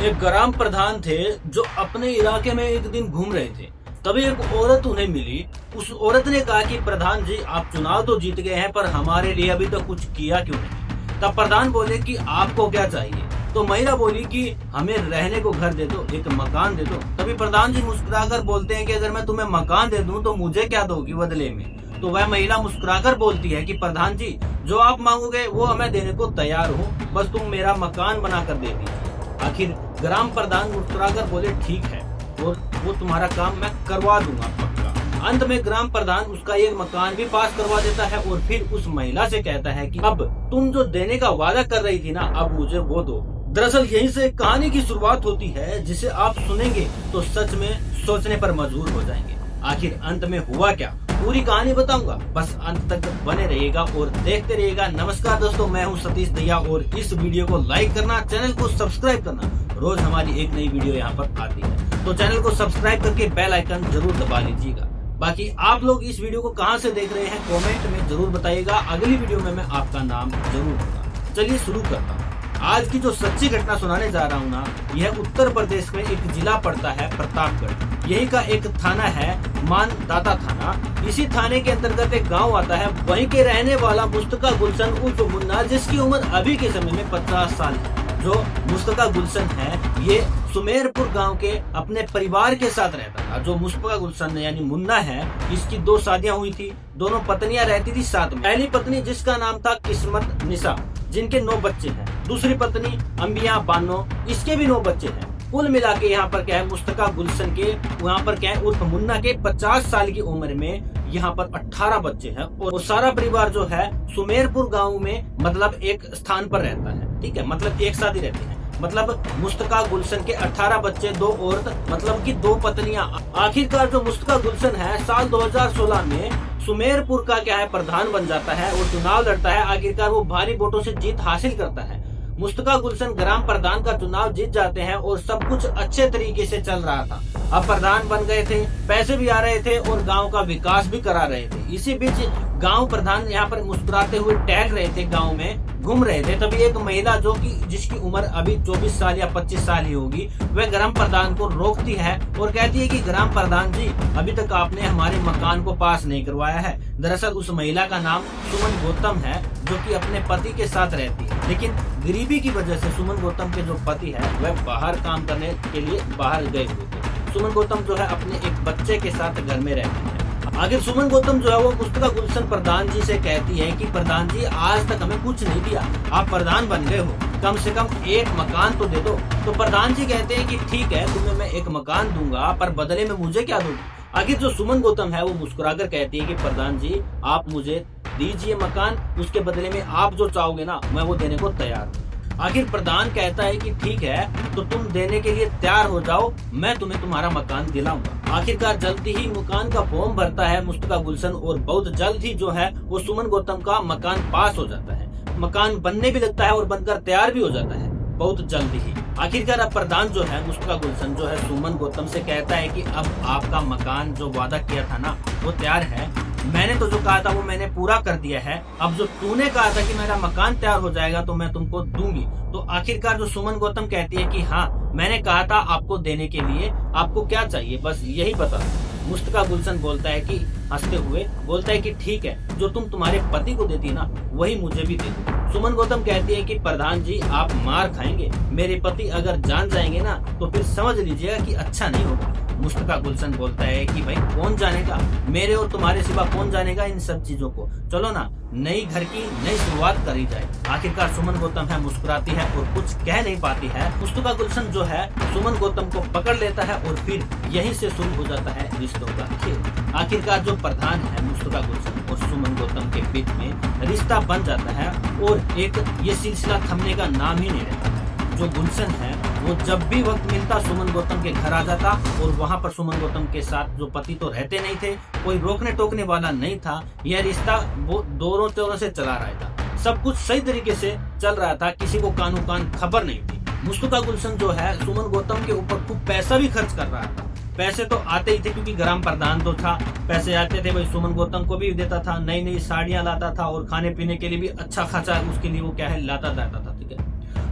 एक ग्राम प्रधान थे जो अपने इलाके में एक दिन घूम रहे थे। तभी एक औरत उन्हें मिली। उस औरत ने कहा कि प्रधान जी, आप चुनाव तो जीत गए हैं, पर हमारे लिए अभी तक कुछ किया क्यों नहीं। तब प्रधान बोले कि आपको क्या चाहिए। तो महिला बोली कि हमें रहने को घर दे दो, एक मकान दे दो। तभी प्रधान जी मुस्कुराकर बोलते हैं कि अगर मैं तुम्हें मकान दे दूं तो मुझे क्या दोगी बदले में। तो वह महिला मुस्कुराकर बोलती है कि प्रधान जी, जो आप मांगोगे वो मैं देने को तैयार हूँ, बस तुम मेरा मकान बनाकर दे दीजिए। आखिर ग्राम प्रधान मुस्कुराकर बोले ठीक है, और वो तुम्हारा काम मैं करवा दूंगा पक्का। अंत में ग्राम प्रधान उसका एक मकान भी पास करवा देता है और फिर उस महिला से कहता है कि अब तुम जो देने का वादा कर रही थी ना, अब मुझे वो दो। दरअसल यहीं से कहानी की शुरुआत होती है, जिसे आप सुनेंगे तो सच में सोचने पर मजबूर हो जाएंगे। आखिर अंत में हुआ क्या, पूरी कहानी बताऊंगा, बस अंत तक बने रहिएगा और देखते रहिएगा। नमस्कार दोस्तों, मैं हूं सतीश दहिया और इस वीडियो को लाइक करना, चैनल को सब्सक्राइब करना। रोज हमारी एक नई वीडियो यहाँ पर आती है, तो चैनल को सब्सक्राइब करके बेल आइकन जरूर दबा लीजिएगा। बाकी आप लोग इस वीडियो को कहाँ से देख रहे हैं कमेंट में जरूर बताइएगा। अगली वीडियो में मैं आपका नाम जरूर दूंगा। चलिए शुरू करता हूँ। आज की जो सच्ची घटना सुनाने जा रहा हूँ ना, यह उत्तर प्रदेश में एक जिला पड़ता है प्रतापगढ़। यही का एक थाना है मानदाता थाना। इसी थाने के अंतर्गत एक गांव आता है। वहीं के रहने वाला मुस्तका गुलशन उर्फ मुन्ना, जिसकी उम्र अभी के समय में 50 साल है। जो मुस्तका गुलशन है, ये सुमेरपुर गांव के अपने परिवार के साथ रहता था। जो मुस्तका गुलशन यानी मुन्ना है, इसकी 2 शादियां हुई थी। दोनों पत्नियां रहती थी साथ में। पहली पत्नी जिसका नाम था किस्मत निशा, जिनके 9 बच्चे हैं। दूसरी पत्नी अंबिया बानो, इसके भी 9 बच्चे हैं। कुल मिला के यहाँ पर क्या है, मुस्तका गुलशन के वहाँ पर क्या है उर्फ मुन्ना के 50 साल की उम्र में यहाँ पर 18 बच्चे हैं। और वो सारा परिवार जो है सुमेरपुर गांव में मतलब एक स्थान पर रहता है। ठीक है, मतलब एक साथ ही रहते हैं। मतलब मुस्तका गुलशन के 18 बच्चे, 2 औरत, मतलब कि 2 पत्नियां। आखिरकार जो मुस्तका गुलशन है, साल 2016 में सुमेरपुर का क्या है प्रधान बन जाता है और चुनाव लड़ता है। आखिरकार वो भारी वोटों से जीत हासिल करता है। मुस्तका गुलशन ग्राम प्रधान का चुनाव जीत जाते हैं और सब कुछ अच्छे तरीके से चल रहा था। अब प्रधान बन गए थे, पैसे भी आ रहे थे और गांव का विकास भी करा रहे थे। इसी बीच गांव प्रधान यहाँ पर मुस्कुराते हुए टहल रहे थे, गांव में घूम रहे थे। तभी एक महिला जो कि जिसकी उम्र अभी 24 साल या 25 साल ही होगी, वह ग्राम प्रधान को रोकती है और कहती है कि ग्राम प्रधान जी, अभी तक आपने हमारे मकान को पास नहीं करवाया है। दरअसल उस महिला का नाम सुमन गौतम है, जो कि अपने पति के साथ रहती है। लेकिन गरीबी की वजह से सुमन गौतम के जो पति है, वह बाहर काम करने के लिए बाहर गए हुए थे। सुमन गौतम जो है अपने एक बच्चे के साथ घर में रहती है। आगे सुमन गौतम जो है वो मुस्तका गुलशन प्रधान जी से कहती है कि प्रधान जी, आज तक हमें कुछ नहीं दिया, आप प्रधान बन गए हो, कम से कम एक मकान तो दे दो। तो प्रधान जी कहते हैं कि ठीक है, तुम्हें मैं एक मकान दूंगा, पर बदले में मुझे क्या दोगे। आखिर जो सुमन गौतम है वो मुस्कुराकर कहती है कि प्रधान जी, आप मुझे दीजिए मकान, उसके बदले में आप जो चाहोगे ना, मैं वो देने को तैयार हूँ। आखिर प्रधान कहता है कि ठीक है, तो तुम देने के लिए तैयार हो जाओ, मैं तुम्हें तुम्हारा मकान दिलाऊंगा। आखिरकार जल्दी ही मकान का फॉर्म भरता है मुस्तका गुलशन और बहुत जल्द ही जो है वो सुमन गौतम का मकान पास हो जाता है। मकान बनने भी लगता है और बनकर तैयार भी हो जाता है बहुत जल्दी ही। आखिरकार अब प्रधान जो है मुस्तका गुलशन जो है सुमन गौतम से कहता है कि अब आपका मकान जो वादा किया था ना, वो तैयार है। मैंने तो जो कहा था वो मैंने पूरा कर दिया है। अब जो तूने कहा था कि मेरा मकान तैयार हो जाएगा तो मैं तुमको दूंगी। तो आखिरकार जो सुमन गौतम कहती है कि हाँ, मैंने कहा था आपको देने के लिए, आपको क्या चाहिए, बस यही बता दो। मुस्तका गुलशन बोलता है कि हंसते हुए बोलता है कि ठीक है, जो तुम तुम्हारे पति को देती ना, वही मुझे भी दे दो। सुमन गौतम कहती है कि प्रधान जी, आप मार खाएंगे, मेरे पति अगर जान जाएंगे ना तो फिर समझ लीजिएगा कि अच्छा नहीं होगा। मुस्तका गुलशन बोलता है कि भाई कौन जानेगा, मेरे और तुम्हारे सिवा कौन जानेगा इन सब चीजों को, चलो ना नई घर की नई शुरुआत करी जाए। आखिरकार सुमन गौतम है मुस्कुराती है और कुछ कह नहीं पाती है। मुस्तका गुलशन जो है सुमन गौतम को पकड़ लेता है और फिर यहीं से शुरू हो जाता है रिश्तों का खेल। आखिरकार जो प्रधान है मुस्तका गुलशन और सुमन गौतम के बीच में रिश्ता बन जाता है और एक ये सिलसिला थमने का नाम ही नहीं रहता है। जो गुलशन है वो जब भी वक्त मिलता सुमन गौतम के घर आ जाता और वहाँ पर सुमन गौतम के साथ जो पति तो रहते नहीं थे, कोई रोकने टोकने वाला नहीं था। यह रिश्ता वो दोनों तरह से चला रहा था, सब कुछ सही तरीके से चल रहा था, किसी को कानू कान खबर नहीं थी। मुस्तका गुलशन जो है सुमन गौतम के ऊपर खूब पैसा भी खर्च कर रहा था। पैसे तो आते ही थे क्योंकि ग्राम प्रधान तो था, पैसे आते थे, भाई सुमन गौतम को भी देता था, नई नई साड़ियां लाता था और खाने पीने के लिए भी अच्छा खासा उसके लिए वो क्या है लाता जाता था। ठीक है,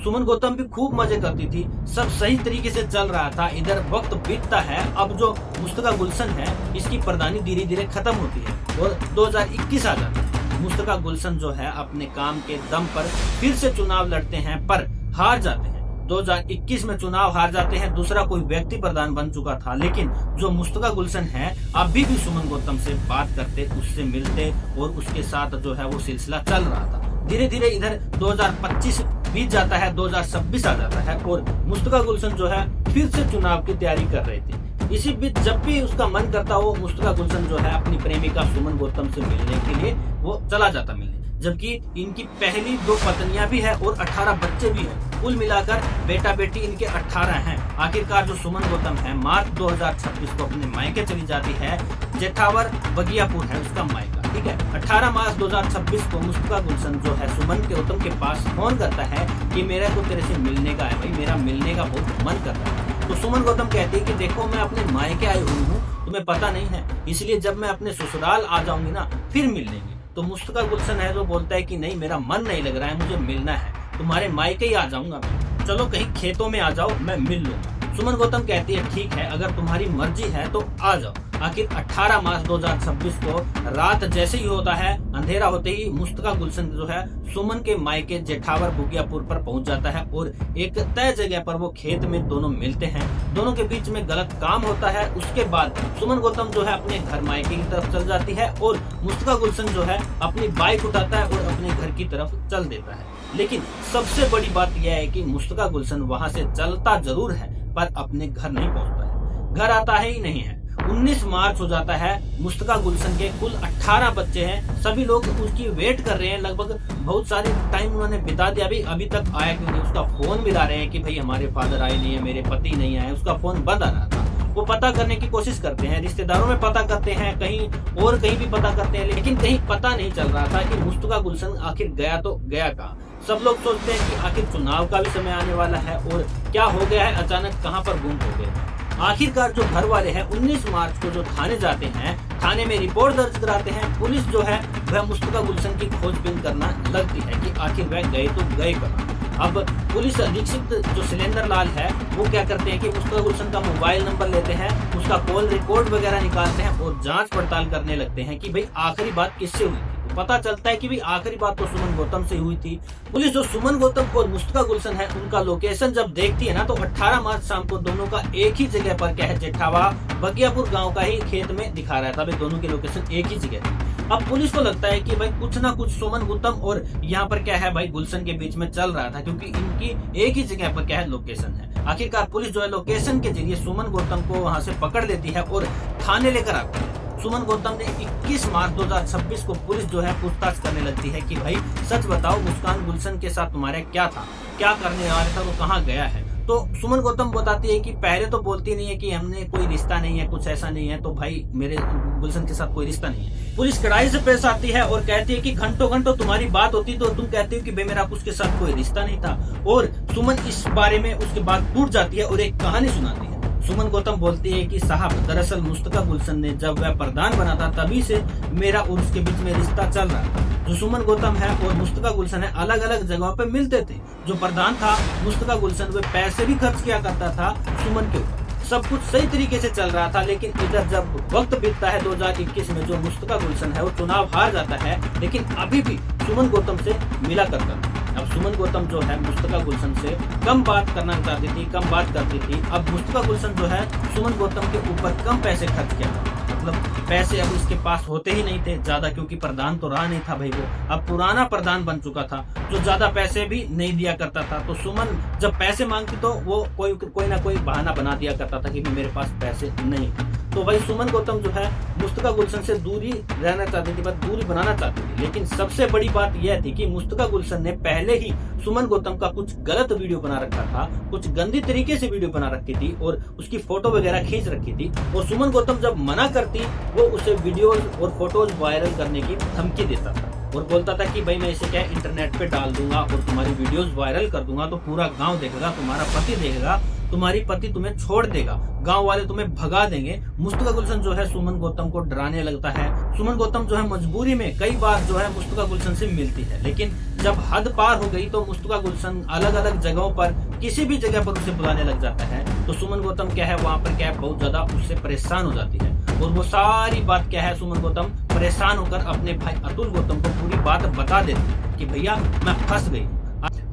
सुमन गौतम भी खूब मजे करती थी, सब सही तरीके से चल रहा था। इधर वक्त बीतता है, अब जो मुस्तका गुलशन है इसकी प्रधानी धीरे धीरे खत्म होती है और 2021 आ जाता है। मुस्तका गुलशन जो है अपने काम के दम पर फिर से चुनाव लड़ते हैं पर हार जाते हैं। 2021 में चुनाव हार जाते हैं, दूसरा कोई व्यक्ति प्रधान बन चुका था, लेकिन जो मुस्तका गुलशन है अभी भी सुमन गौतम से बात करते, उससे मिलते और उसके साथ जो है वो सिलसिला चल रहा था। धीरे धीरे इधर 2025 बीत जाता है, 2026 आ जाता है और मुस्तका गुलशन जो है फिर से चुनाव की तैयारी कर रहे थे। इसी बीच जब भी उसका मन करता वो मुस्तका गुलशन जो है अपनी प्रेमिका सुमन गौतम से मिलने के लिए वो चला जाता मिलने, जबकि इनकी पहली 2 पत्नियां भी है और 18 बच्चे भी हैं। कुल मिलाकर बेटा बेटी इनके 18 हैं। आखिरकार जो सुमन गौतम है मार्च 2026 को अपने मायके चली जाती है। जेठावर बगियापुर है उसका मायका, ठीक है। 18 मार्च 2026 को मुस्तका गुलशन जो है सुमन गौतम के पास फोन करता है कि मेरे को तेरे से मिलने का है भाई, मेरा मिलने का बहुत मन कर रहा है। तो सुमन गौतम कहती है कि देखो मैं अपने मायके आई हुई हूँ, तुम्हें पता नहीं है, इसलिए जब मैं अपने ससुराल आ जाऊंगी ना फिर मिल लेंगे। तो मुस्तका गुलशन है जो बोलता है कि नहीं, मेरा मन नहीं लग रहा है, मुझे मिलना है, तुम्हारे मायके ही आ जाऊंगा मैं, चलो कहीं खेतों में आ जाओ, मैं मिल लूंगा। सुमन गौतम कहती है ठीक है, अगर तुम्हारी मर्जी है तो आ जाओ। आखिर 18 मार्च 2026 को रात जैसे ही होता है, अंधेरा होते ही मुस्तका गुलशन जो है सुमन के मायके जेठावर बुगियापुर पर पहुंच जाता है और एक तय जगह पर वो खेत में दोनों मिलते हैं। दोनों के बीच में गलत काम होता है। उसके बाद सुमन गौतम जो है अपने घर मायके की तरफ चल जाती है और मुस्तका गुलशन जो है अपनी बाइक उठाता है और अपने घर की तरफ चल देता है। लेकिन सबसे बड़ी बात यह है कि मुस्तका गुलशन वहां से चलता जरूर है पर अपने घर नहीं पहुंचता है, घर आता है ही नहीं है। 19 मार्च हो जाता है, मुस्तका गुलशन के कुल 18 बच्चे हैं, सभी लोग उसकी वेट कर रहे हैं। लगभग बहुत सारे टाइम उन्होंने बिता दिया, अभी तक आया क्यों नहीं। उसका फोन मिला रहे हैं कि भाई हमारे फादर आए नहीं है, मेरे पति नहीं आए, उसका फोन बंद आ रहा था। वो पता करने की कोशिश करते हैं, रिश्तेदारों में पता करते हैं, कहीं भी पता करते हैं, लेकिन कहीं पता नहीं चल रहा था कि मुस्तका गुलशन आखिर गया तो गया कहाँ। सब लोग सोचते हैं कि आखिर चुनाव का भी समय आने वाला है और क्या हो गया है, अचानक कहाँ पर गुम हो गए। आखिरकार जो घर वाले हैं 19 मार्च को जो थाने जाते हैं, थाने में रिपोर्ट दर्ज कराते हैं। पुलिस जो है वह मुस्तका गुलशन की खोजबीन करना लगती है कि आखिर वह गए तो गए कहाँ। अब पुलिस अधीक्षक जो सिलेंडर लाल है वो क्या करते हैं कि मुस्तका गुलशन का मोबाइल नंबर लेते हैं, उसका कॉल रिकॉर्ड वगैरह निकालते हैं और जांच पड़ताल करने लगते हैं कि भाई आखिरी बात किससे हुई थी। तो पता चलता है कि भाई आखिरी बात तो सुमन गौतम से हुई थी। पुलिस जो सुमन गौतम और मुस्तका गुलशन है उनका लोकेशन जब देखती है ना तो 18 मार्च शाम को दोनों का एक ही जगह पर क्या है, जेठावा बगियापुर गाँव का ही खेत में दिखा रहा था। भाई दोनों की लोकेशन एक ही जगह थी। अब पुलिस को लगता है कि भाई कुछ ना कुछ सुमन गौतम और यहाँ पर क्या है भाई गुलशन के बीच में चल रहा था, क्योंकि इनकी एक ही जगह पर क्या है लोकेशन है। आखिरकार पुलिस जो है लोकेशन के जरिए सुमन गौतम को वहां से पकड़ लेती है और थाने लेकर आती है। सुमन गौतम ने 21 मार्च 2026 को पुलिस जो है पूछताछ करने लगती है कि भाई सच बताओ, मुस्कान गुलशन के साथ तुम्हारे क्या था, क्या करने वाला था, वो कहाँ गया है। तो सुमन गौतम बताती है कि पहले तो बोलती नहीं है कि हमने कोई रिश्ता नहीं है, कुछ ऐसा नहीं है, तो भाई मेरे गुलशन के साथ कोई रिश्ता नहीं है। पुलिस कड़ाई से पेश आती है और कहती है कि घंटों घंटों तुम्हारी बात होती तो तुम कहती हो कि भाई मेरा उसके साथ कोई रिश्ता नहीं था। और सुमन इस बारे में उसके बाद टूट जाती है और एक कहानी सुनाती है। सुमन गौतम बोलती है कि साहब दरअसल मुस्तका गुलशन ने जब वह प्रधान बना था तभी से मेरा और उसके बीच में रिश्ता चल रहा था। जो सुमन गौतम है और मुस्तका गुलशन है अलग अलग जगहों पे मिलते थे। जो प्रधान था मुस्तका गुलशन वह पैसे भी खर्च किया करता था सुमन के ऊपर। सब कुछ सही तरीके से चल रहा था, लेकिन इधर जब वक्त बीतता है 2021 में जो मुस्तका गुलशन है वो चुनाव हार जाता है, लेकिन अभी भी सुमन गौतम से मिला करता था। अब सुमन गौतम जो है मुस्तका गुलशन से कम बात करना चाहती थी, कम बात करती थी। अब मुस्तका गुलशन जो है सुमन गौतम के ऊपर कम पैसे खर्च किया, मतलब पैसे अब उसके पास होते ही नहीं थे ज्यादा, क्योंकि प्रधान तो रहा नहीं था भाई, वो अब पुराना प्रधान बन चुका था जो ज्यादा पैसे भी नहीं दिया करता था। तो सुमन जब पैसे मांगती तो वो कोई ना कोई बहाना बना दिया करता था कि मेरे पास पैसे नहीं। तो भाई सुमन गौतम जो है मुस्तका गुलशन से दूरी रहना चाहती थी, बस दूरी बनाना चाहती थी। लेकिन सबसे बड़ी बात यह थी कि मुस्तका गुलशन ने पहले ही सुमन गौतम का कुछ गलत वीडियो बना रखा था, कुछ गंदी तरीके से वीडियो बना रखी थी और उसकी फोटो वगैरह खींच रखी थी। और सुमन गौतम जब मना करती वो उसे वीडियो और फोटोज वायरल करने की धमकी देता था और बोलता था कि भाई मैं इसे क्या इंटरनेट पे डाल दूंगा और तुम्हारी वीडियोस वायरल कर दूंगा तो पूरा गांव देखेगा, तुम्हारा पति देखेगा तुम्हारी पति तुम्हें छोड़ देगा, गांव वाले तुम्हें भगा देंगे। मुस्तफा गुलशन जो है सुमन गौतम को डराने लगता है। सुमन गौतम जो है मजबूरी में कई बार जो है मुस्तफा गुलशन से मिलती है, लेकिन जब हद पार हो गई तो मुस्तफा गुलशन अलग अलग जगहों पर किसी भी जगह पर उसे बुलाने लग जाता है। तो सुमन गौतम क्या है वहाँ पर क्या है बहुत ज्यादा उससे परेशान हो जाती है, और वो सारी बात क्या है सुमन गौतम परेशान होकर अपने भाई अतुल गौतम को पूरी बात बता देती है कि भैया मैं फंस गई,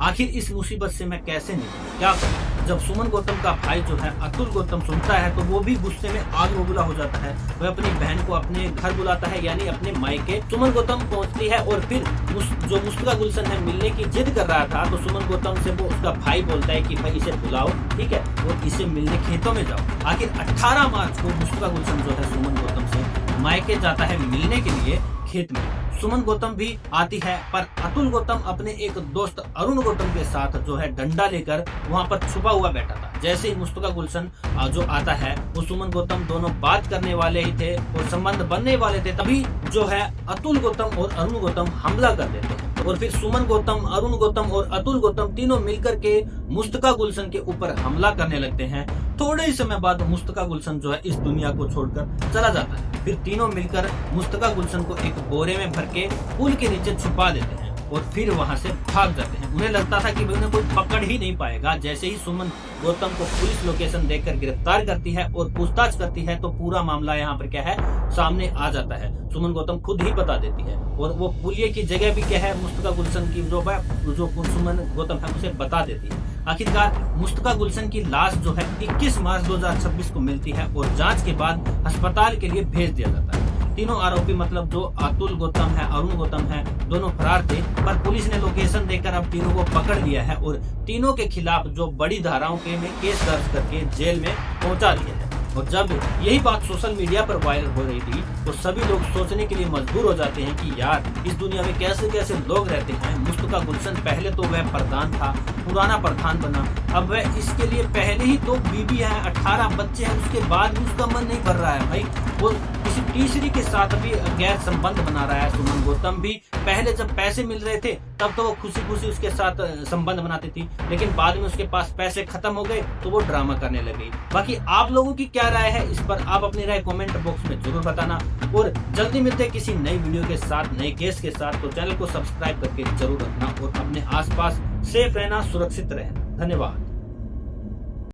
आखिर इस मुसीबत से मैं कैसे निकलूं, क्या करूं। जब सुमन गौतम का भाई जो है अतुल गौतम सुनता है तो वो भी गुस्से में आग बबूला हो जाता है। वह अपनी बहन को अपने घर बुलाता है, यानी अपने मायके। सुमन गौतम पहुंचती है और फिर जो मुस्तफा गुलशन है मिलने की जिद कर रहा था, तो सुमन गौतम से वो उसका भाई बोलता है कि भाई इसे बुलाओ, ठीक है, और इसे मिलने खेतों में जाओ। आखिर 18 मार्च को मुस्तफा गुलशन जो है सुमन गौतम से मायके जाता है मिलने के लिए खेत में। सुमन गौतम भी आती है, पर अतुल गौतम अपने एक दोस्त अरुण गौतम के साथ जो है डंडा लेकर वहां पर छुपा हुआ बैठा था। जैसे ही मुस्तफा गुलशन जो आता है, वो सुमन गौतम दोनों बात करने वाले ही थे और संबंध बनने वाले थे, तभी जो है अतुल गौतम और अरुण गौतम हमला कर देते हैं। और फिर सुमन गौतम, अरुण गौतम और अतुल गौतम तीनों मिलकर के मुस्तफा गुलशन के ऊपर हमला करने लगते हैं। थोड़े ही समय बाद मुस्तफा गुलशन जो है इस दुनिया को छोड़कर चला जाता है। फिर तीनों मिलकर मुस्तफा गुलशन को एक बोरे में भर के पुल के नीचे छुपा देते हैं और फिर वहां से भाग जाते हैं। उन्हें लगता था कि उन्हें कोई पकड़ ही नहीं पाएगा। जैसे ही सुमन गौतम को पुलिस लोकेशन देखकर गिरफ्तार करती है और पूछताछ करती है, तो पूरा मामला यहाँ पर क्या है सामने आ जाता है। सुमन गौतम खुद ही बता देती है, और वो पुलिये की जगह भी क्या है मुस्तफा गुलशन की जो सुमन गौतम है उसे बता देती है। आखिरकार मुस्तफा गुलशन की लाश जो है 21 मार्च 2026 को मिलती है और जांच के बाद अस्पताल के लिए भेज दिया जाता है। तीनों आरोपी मतलब जो अतुल गौतम है, अरुण गौतम है, दोनों फरार थे, पर पुलिस ने लोकेशन देकर अब तीनों को पकड़ लिया है और तीनों के खिलाफ जो बड़ी धाराओं के में केस दर्ज करके जेल में पहुंचा दिया है। और जब यही बात सोशल मीडिया पर वायरल हो रही थी, तो सभी लोग सोचने के लिए मजबूर हो जाते हैं कि यार इस दुनिया में कैसे कैसे लोग रहते हैं। मुस्तफा गुलशन पहले तो वह प्रधान था, पुराना प्रधान बना, अब वह इसके लिए पहले ही तो बीबी है, 18 बच्चे हैं, उसके बाद भी उसका मन नहीं भर रहा है भाई। वो किसी तीसरी के साथ भी गैर संबंध बना रहा है। सुमन गौतम भी पहले जब पैसे मिल रहे थे तब तो वो खुशी खुशी उसके साथ संबंध बनाती थी, लेकिन बाद में उसके पास पैसे खत्म हो गए तो वो ड्रामा करने लगी। बाकी आप लोगों की क्या राय है इस पर, आप अपनी राय कमेंट बॉक्स में जरूर बताना। और जल्दी मिलते हैं किसी नई वीडियो के साथ, नए केस के साथ। तो चैनल को सब्सक्राइब करके जरूर रखना और अपने आसपास सेफ रहना, सुरक्षित रहना। धन्यवाद।